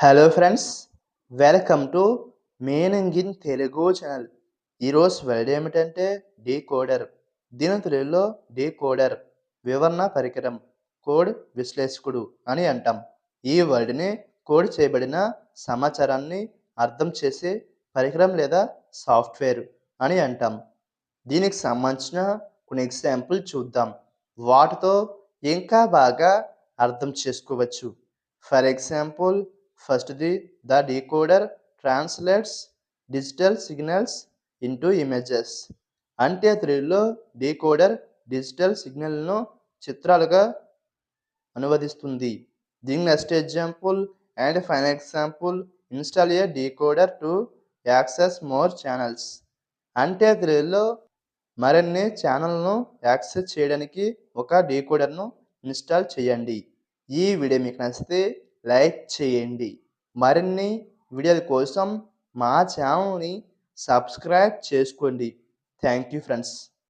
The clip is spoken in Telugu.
Hello friends, welcome to meaning in Telugu channel. ఈరోజు వర్డ్ ఏమిటంటే డీకోడర్. దీని తెలుగులో డీకోడర్ వివరణ పరికరం, కోడ్ విశ్లేషకుడు అని అంటాం. ఈ వర్డ్ని కోడ్ చేయబడిన సమాచారాన్ని అర్థం చేసే పరికరం లేదా సాఫ్ట్వేర్ అని అంటాం. దీనికి సంబంధించిన కొన్ని ఎగ్జాంపుల్ చూద్దాం. వాటితో ఇంకా బాగా అర్థం చేసుకోవచ్చు. ఫర్ ఎగ్జాంపుల్, ఫస్ట్‌ది the decoder translates digital signals into images. అంటే తెలుగులో డీకోడర్ డిజిటల్ సిగ్నల్‌ను చిత్రాలుగా అనువదిస్తుంది. దీని next example and final example, install a decoder to access more channels. అంటే తెలుగులో మరిన్ని ఛానల్‌లను యాక్సెస్ చేయడానికి ఒక డీకోడర్‌ను ఇన్‌స్టాల్ చేయండి. ఈ వీడియో మీకు నచ్చితే లైక్ చేయండి. మరిన్ని వీడియోల కోసం మా ఛానల్‌ని సబ్స్క్రైబ్ చేసుకోండి. Thank you friends.